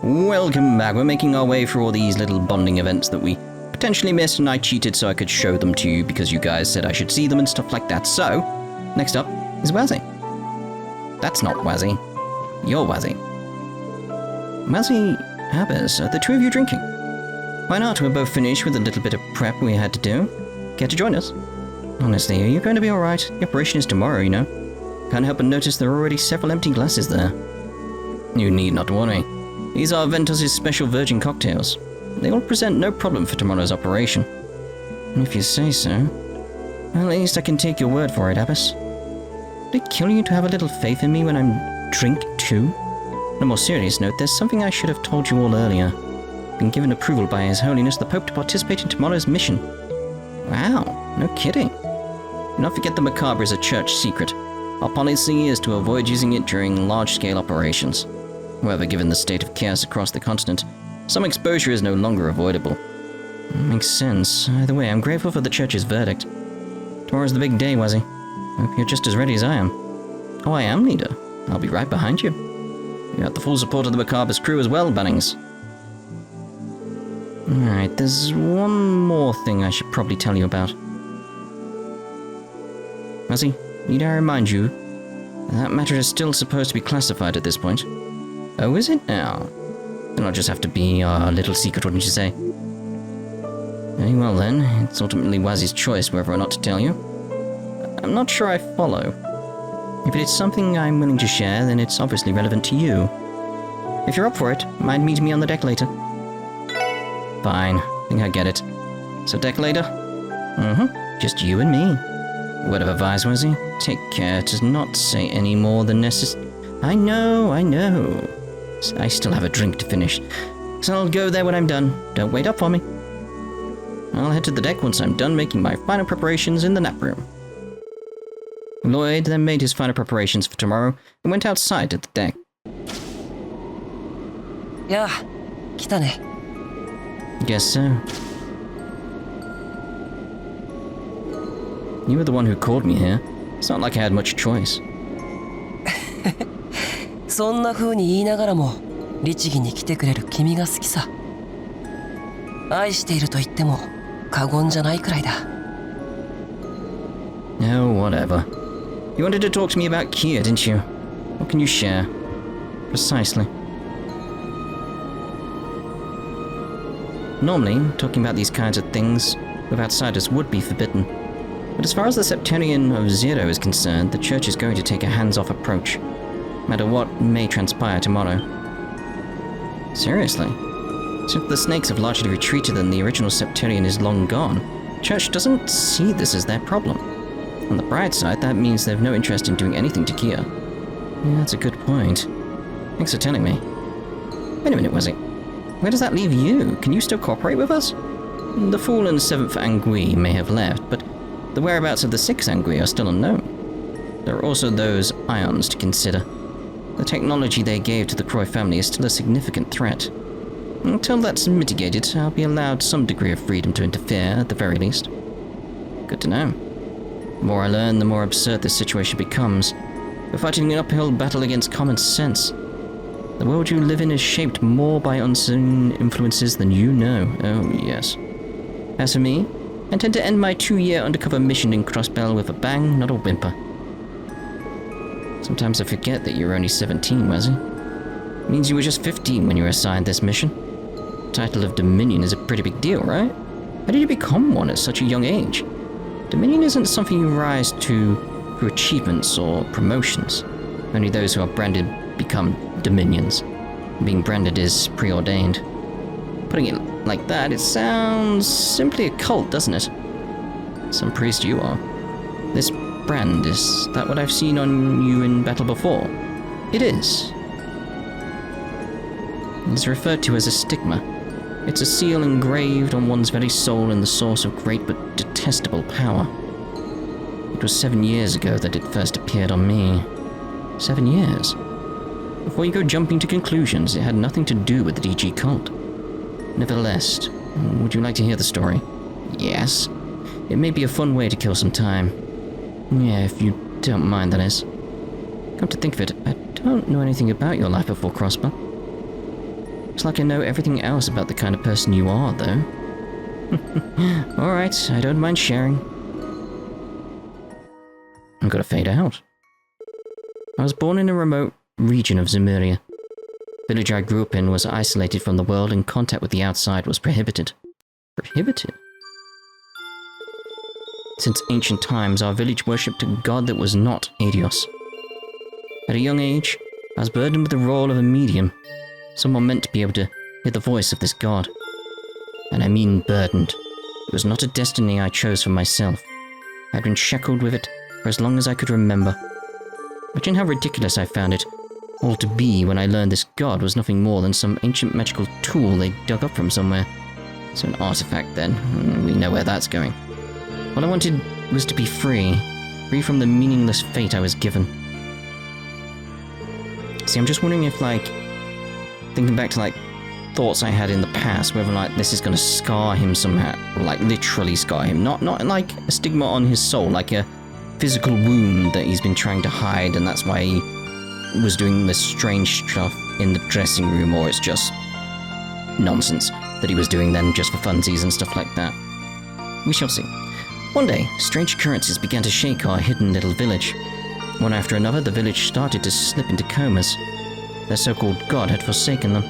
Welcome back. We're making our way through all these little bonding events that we potentially missed, and I cheated so I could show them to you because you guys said I should see them and stuff like that. So, next up is Wazy. That's not Wazy. You're Wazy. Wazy, Abbas, are the two of you drinking? Why not? We're both finished with a little bit of prep we had to do. Care to join us? Honestly, are you going to be alright? The operation is tomorrow, you know. Can't help but notice there are already several empty glasses there. You need not worry. These are Ventus' special virgin cocktails. They will present no problem for tomorrow's operation. If you say so. Well, at least I can take your word for it, Abbas. Would it kill you to have a little faith in me when I'm drink too? On a more serious note, there's something I should have told you all earlier. Been given approval by His Holiness the Pope to participate in tomorrow's mission. Wow, no kidding. Do not forget the Merkabah is a church secret. Our policy is to avoid using it during large-scale operations. However, given the state of chaos across the continent, some exposure is no longer avoidable. Makes sense. Either way, I'm grateful for the church's verdict. Tomorrow's the big day, Wazy. Hope you're just as ready as I am. Oh, I am, leader. I'll be right behind you. You have the full support of the Merkabah's crew as well, Bunnings. Alright, there's one more thing I should probably tell you about. Wazy, need I remind you, that matter is still supposed to be classified at this point. Oh, is it now? Then I'll just have to be our little secret, wouldn't you say? Very well then, it's ultimately Wazy's choice whether or not to tell you. I'm not sure I follow. If it's something I'm willing to share, then it's obviously relevant to you. If you're up for it, mind meeting me on the deck later? Fine, I think I get it. So deck later? Just you and me. Word of advice, Wazy? Take care to not say any more than necessary. I know. I still have a drink to finish, so I'll go there when I'm done. Don't wait up for me. I'll head to the deck once I'm done making my final preparations in the nap room. Lloyd then made his final preparations for tomorrow and went outside at the deck. Yeah, 来たね. Guess so. You were the one who called me here. It's not like I had much choice. そんな風に言いながらも律儀に来てくれる君が好きさ。愛していると言っても過言じゃないくらいだ。Oh, whatever. You wanted to talk to me about Kia, didn't you? What can you share? Precisely. Normally, talking about these kinds of things with outsiders would be forbidden. But as far as the Septarian of Zero is concerned, the Church is going to take a hands-off approach, no matter what may transpire tomorrow. Seriously? Since the snakes have largely retreated and the original Septarian is long gone, the Church doesn't see this as their problem. On the bright side, that means they have no interest in doing anything to Kia. Yeah, that's a good point. Thanks for telling me. Wait a minute, Wazy. Where does that leave you? Can you still cooperate with us? The Fool and 7th Angui may have left, but the whereabouts of the 6th Angui are still unknown. There are also those ions to consider. The technology they gave to the Croy family is still a significant threat. Until that's mitigated, I'll be allowed some degree of freedom to interfere, at the very least. Good to know. The more I learn, the more absurd this situation becomes. We're fighting an uphill battle against common sense. The world you live in is shaped more by unseen influences than you know. Oh, yes. As for me, I intend to end my 2-year undercover mission in Crossbell with a bang, not a whimper. Sometimes I forget that you're only 17, Wazy. It means you were just 15 when you were assigned this mission. The title of Dominion is a pretty big deal, right? How did you become one at such a young age? Dominion isn't something you rise to through achievements or promotions. Only those who are branded become Dominions. Being branded is preordained. Putting it like that, it sounds simply a cult, doesn't it? Some priest you are. This brand, is that what I've seen on you in battle before? It is. It is referred to as a stigma. It's a seal engraved on one's very soul and the source of great but detestable power. It was 7 years ago that it first appeared on me. 7 years? Before you go jumping to conclusions, it had nothing to do with the DG cult. Nevertheless, would you like to hear the story? Yes. It may be a fun way to kill some time. Yeah, if you don't mind, that is. Come to think of it, I don't know anything about your life before Crossbell. It's like I know everything else about the kind of person you are, though. Alright, I don't mind sharing. I'm gonna fade out. I was born in a remote region of Zemuria. The village I grew up in was isolated from the world and contact with the outside was prohibited. Prohibited? Since ancient times, our village worshipped a god that was not Adios. At a young age, I was burdened with the role of a medium, someone meant to be able to hear the voice of this god. And I mean burdened. It was not a destiny I chose for myself. I had been shackled with it for as long as I could remember. Imagine how ridiculous I found it all to be when I learned this god was nothing more than some ancient magical tool they dug up from somewhere. So an artifact then, we know where that's going. What I wanted was to be free from the meaningless fate I was given. See, I'm just wondering if, like, thinking back to, like, thoughts I had in the past, whether, like, this is gonna scar him somehow, or, like, literally scar him. Not like a stigma on his soul, like a physical wound that he's been trying to hide, and that's why he was doing this strange stuff in the dressing room, or it's just nonsense that he was doing then just for funsies and stuff like that. We shall see. One day, strange occurrences began to shake our hidden little village. One after another, the village started to slip into comas. Their so-called god had forsaken them.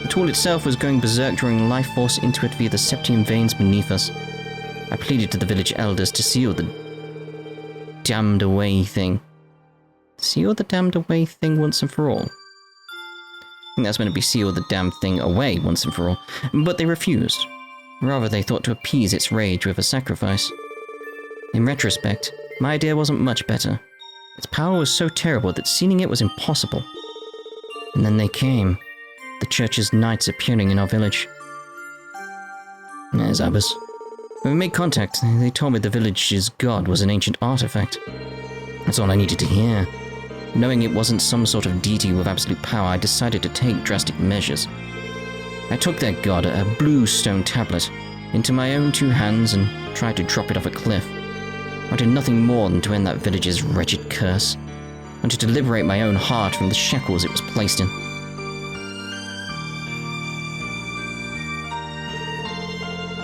The tool itself was going berserk, drawing life force into it via the septium veins beneath us. I pleaded to the village elders to seal the damned away thing. Seal the damned away thing once and for all. I think that's meant to be seal the damned thing away once and for all, but they refused. Rather, they thought to appease its rage with a sacrifice. In retrospect, my idea wasn't much better. Its power was so terrible that sealing it was impossible. And then they came. The church's knights appearing in our village. There's Abbas. When we made contact, they told me the village's god was an ancient artifact. That's all I needed to hear. Knowing it wasn't some sort of deity with absolute power, I decided to take drastic measures. I took their god, a blue stone tablet, into my own two hands and tried to drop it off a cliff. I wanted nothing more than to end that village's wretched curse. I wanted to liberate my own heart from the shackles it was placed in.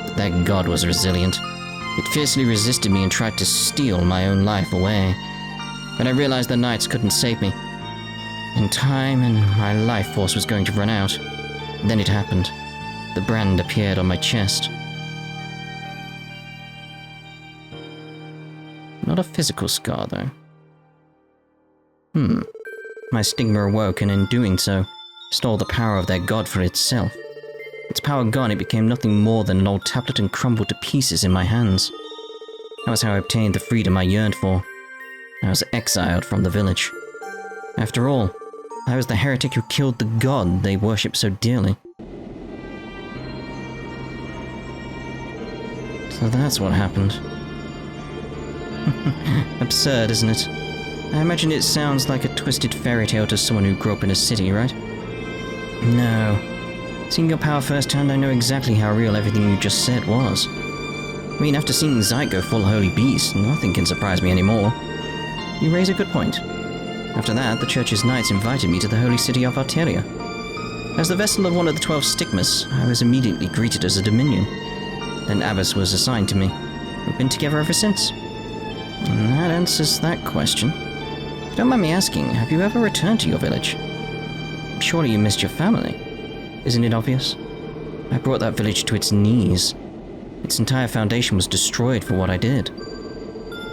But that god was resilient. It fiercely resisted me and tried to steal my own life away. When I realized the knights couldn't save me, in time and my life force was going to run out, then it happened. The brand appeared on my chest. Not a physical scar, though. My stigma awoke, and in doing so, stole the power of their god for itself. Its power gone, it became nothing more than an old tablet and crumbled to pieces in my hands. That was how I obtained the freedom I yearned for. I was exiled from the village. After all, I was the heretic who killed the god they worshipped so dearly. So that's what happened. Absurd, isn't it? I imagine it sounds like a twisted fairy tale to someone who grew up in a city, right? No. Seeing your power firsthand, I know exactly how real everything you just said was. I mean, after seeing Zeit go full holy beast, nothing can surprise me anymore. You raise a good point. After that, the church's knights invited me to the holy city of Arteria. As the vessel of one of the 12 Stigmas, I was immediately greeted as a Dominion. Then Abbas was assigned to me. We've been together ever since. And that answers that question. If you don't mind me asking, have you ever returned to your village? Surely you missed your family. Isn't it obvious? I brought that village to its knees. Its entire foundation was destroyed for what I did.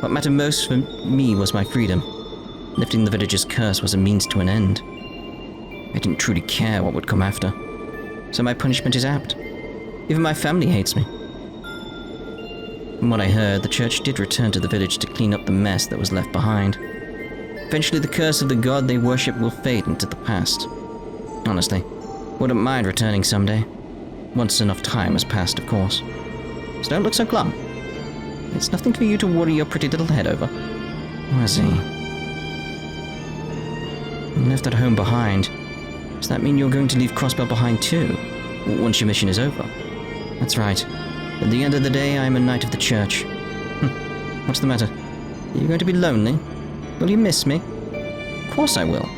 What mattered most for me was my freedom. Lifting the village's curse was a means to an end. I didn't truly care what would come after. So my punishment is apt. Even my family hates me. From what I heard, the church did return to the village to clean up the mess that was left behind. Eventually, the curse of the god they worship will fade into the past. Honestly, wouldn't mind returning someday. Once enough time has passed, of course. So don't look so glum. It's nothing for you to worry your pretty little head over. Wazy. You left that home behind. Does that mean you're going to leave Crossbell behind too, once your mission is over? That's right. At the end of the day, I am a knight of the church. What's the matter? Are you going to be lonely? Will you miss me? Of course I will.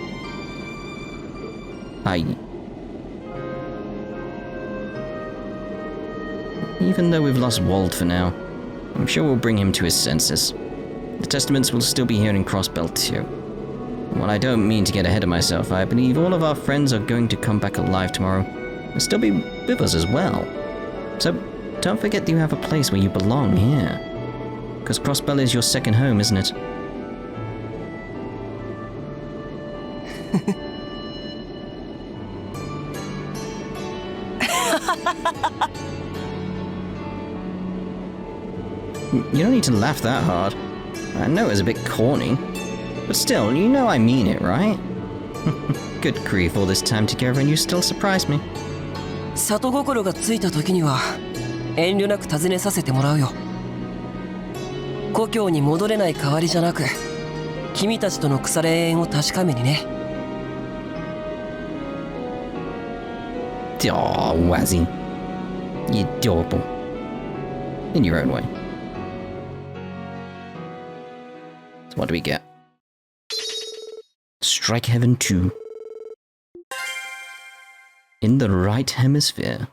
Even though we've lost Wald for now, I'm sure we'll bring him to his senses. The Testaments will still be here in Crossbell too. And while I don't mean to get ahead of myself, I believe all of our friends are going to come back alive tomorrow and still be with us as well. So don't forget that you have a place where you belong here. Because Crossbell is your second home, isn't it? You don't need to laugh that hard. I know it's a bit corny, but still, you know I mean it, right? Good grief, all this time together and you still surprise me. 里心がついた時には遠慮なく尋ねさせてもらうよ。故郷に戻れない代わりじゃなく、君たちとの腐れ縁を確かめにね。Aw, Wazy. You're adorable. In your own way. So what do we get? Strike Heaven 2. In the right hemisphere.